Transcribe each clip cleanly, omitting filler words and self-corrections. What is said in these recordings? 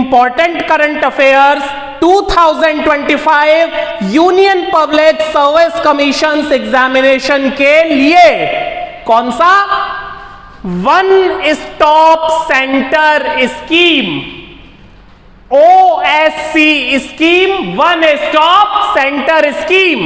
Important current affairs 2025 union public service commission examination के लिए कौन सा one stop centre scheme, OSC scheme, one stop centre scheme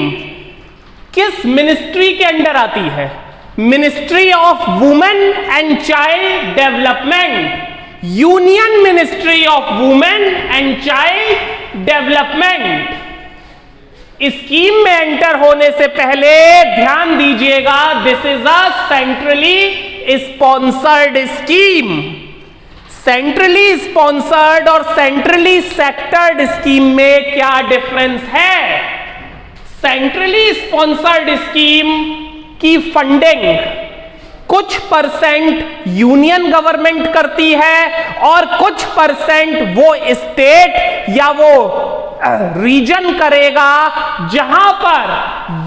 किस ministry के under आती है? Ministry of women and child development, union ministry of women and child development. Scheme में enter होने से पहले ध्यान दीजिएगा, this is a centrally sponsored scheme. Centrally sponsored और सेंट्रली सेक्टर्ड स्कीम में क्या डिफरेंस है? सेंट्रली स्पॉन्सर्ड स्कीम की फंडिंग कुछ परसेंट यूनियन गवर्नमेंट करती है और कुछ परसेंट वो स्टेट या वो रीजन करेगा जहां पर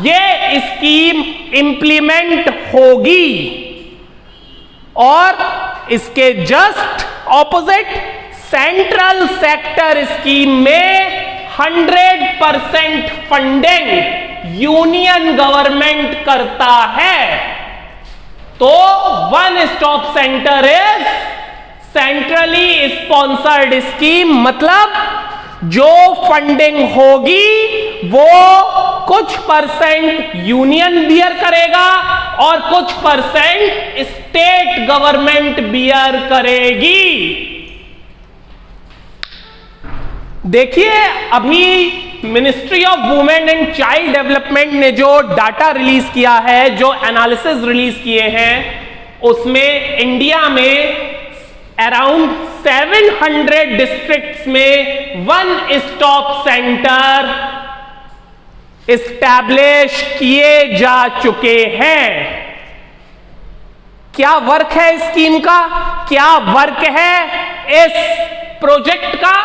ये स्कीम इंप्लीमेंट होगी। और इसके just opposite central sector scheme में 100% फंडिंग यूनियन गवर्नमेंट करता है। तो one stop centre is centrally sponsored scheme, मतलब जो फंडिंग होगी वो कुछ परसेंट यूनियन बियर करेगा और कुछ परसेंट स्टेट गवर्नमेंट बियर करेगी। देखिए, अभी ministry of women and child development ने जो डाटा रिलीज किया है, जो एनालिसिस रिलीज किए हैं, उसमें इंडिया में अराउंड 700 डिस्ट्रिक्ट्स में वन स्टॉप सेंटर एस्टैब्लिश किए जा चुके हैं। क्या वर्क है इस स्कीम का? क्या वर्क है इस प्रोजेक्ट का?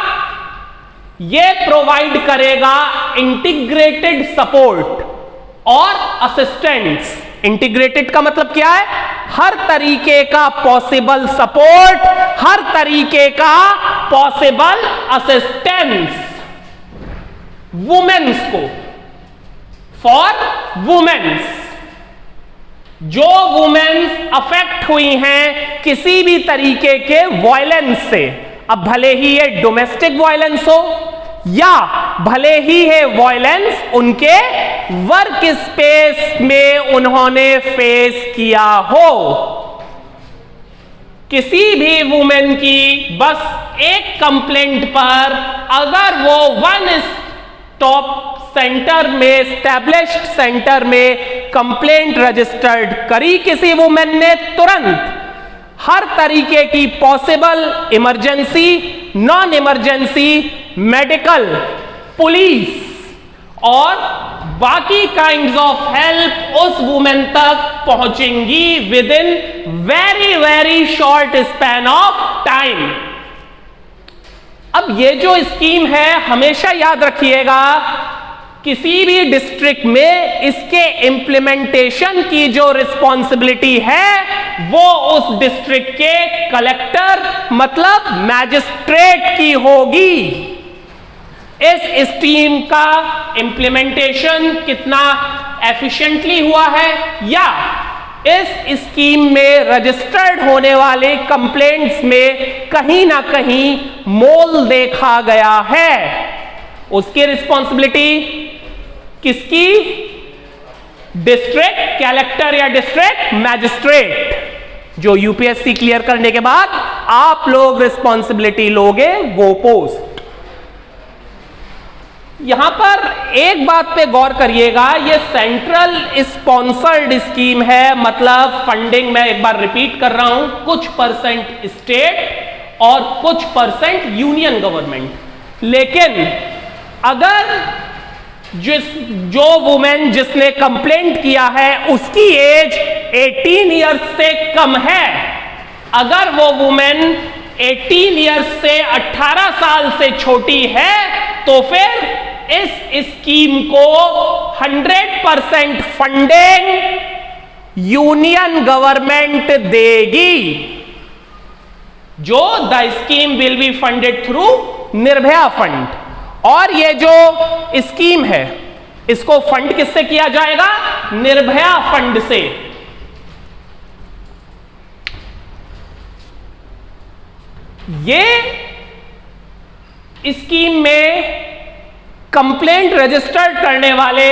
यह प्रोवाइड करेगा इंटीग्रेटेड सपोर्ट और असिस्टेंस। इंटीग्रेटेड का मतलब क्या है? हर तरीके का पॉसिबल सपोर्ट, हर तरीके का पॉसिबल असिस्टेंस वुमेन्स को, फॉर वुमेन्स। जो वुमेन्स अफेक्ट हुई हैं किसी भी तरीके के वायलेंस से, अब भले ही ये डोमेस्टिक वायलेंस हो या भले ही है वायलेंस उनके वर्क स्पेस में उन्होंने फेस किया हो, किसी भी वुमेन की बस एक कंप्लेंट पर अगर वो वन स्टॉप सेंटर में, एस्टैब्लिश्ड सेंटर में कंप्लेंट रजिस्टर्ड करी किसी वुमेन ने, तुरंत हर तरीके की possible emergency, non emergency, medical, police और बाकी काइंड्स ऑफ हेल्प उस वुमेन तक पहुंचेंगी with in very very short span of time. अब ये जो स्कीम है, हमेशा याद रखिएगा, किसी भी डिस्ट्रिक्ट में इसके इंप्लीमेंटेशन की जो रिस्पॉन्सिबिलिटी है वो उस डिस्ट्रिक्ट के कलेक्टर मतलब मैजिस्ट्रेट की होगी। इस स्कीम का इंप्लीमेंटेशन कितना एफिशिएंटली हुआ है या इस स्कीम में रजिस्टर्ड होने वाले कंप्लेंट्स में कहीं ना कहीं मोल देखा गया है, उसकी रिस्पॉन्सिबिलिटी किसकी? डिस्ट्रिक्ट कलेक्टर या डिस्ट्रिक्ट मैजिस्ट्रेट। जो यूपीएससी क्लियर करने के बाद आप लोग रिस्पॉन्सिबिलिटी लोगे वो पोस्ट। यहां पर एक बात पे गौर करिएगा, ये सेंट्रल स्पॉन्सर्ड स्कीम है, मतलब फंडिंग मैं एक बार रिपीट कर रहा हूं, कुछ परसेंट स्टेट और कुछ परसेंट यूनियन गवर्नमेंट। लेकिन अगर जो वुमेन जिसने कंप्लेंट किया है उसकी एज 18 इयर्स से कम है, अगर वो वुमेन 18 इयर्स से 18 साल से छोटी है, तो फिर इस स्कीम को 100% फंडिंग यूनियन गवर्नमेंट देगी। जो the scheme will be funded through Nirbhaya fund. और ये जो स्कीम है इसको फंड किससे किया जाएगा? निर्भया फंड से। ये स्कीम में कंप्लेंट रजिस्टर्ड करने वाले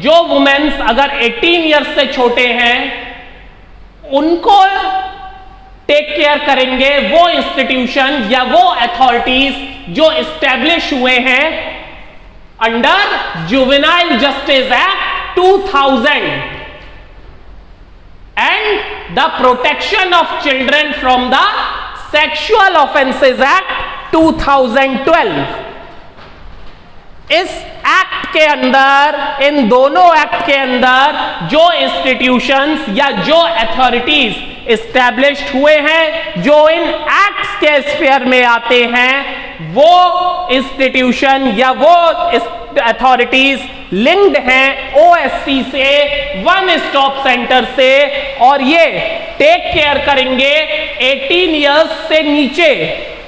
जो वुमेन्स अगर 18 ईयर्स से छोटे हैं उनको टेक केयर करेंगे वो इंस्टीट्यूशन या वो अथॉरिटीज जो एस्टेब्लिश हुए हैं under juvenile justice act 2000 and the protection of children from the sexual offences act 2012। इस एक्ट के अंदर, इन दोनों एक्ट के अंदर जो इंस्टीट्यूशंस या जो अथॉरिटीज एस्टैब्लिश्ड हुए हैं, जो इन एक्ट्स के स्फीयर में आते हैं, वो इंस्टीट्यूशन या वो अथॉरिटीज लिंक्ड हैं ओएससी से, वन स्टॉप सेंटर से, और ये टेक केयर करेंगे 18 इयर्स से नीचे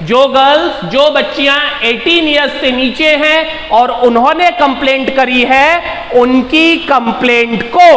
जो गर्ल्स, जो बच्चियां 18 इयर्स से नीचे हैं और उन्होंने कंप्लेंट करी है, उनकी कंप्लेंट को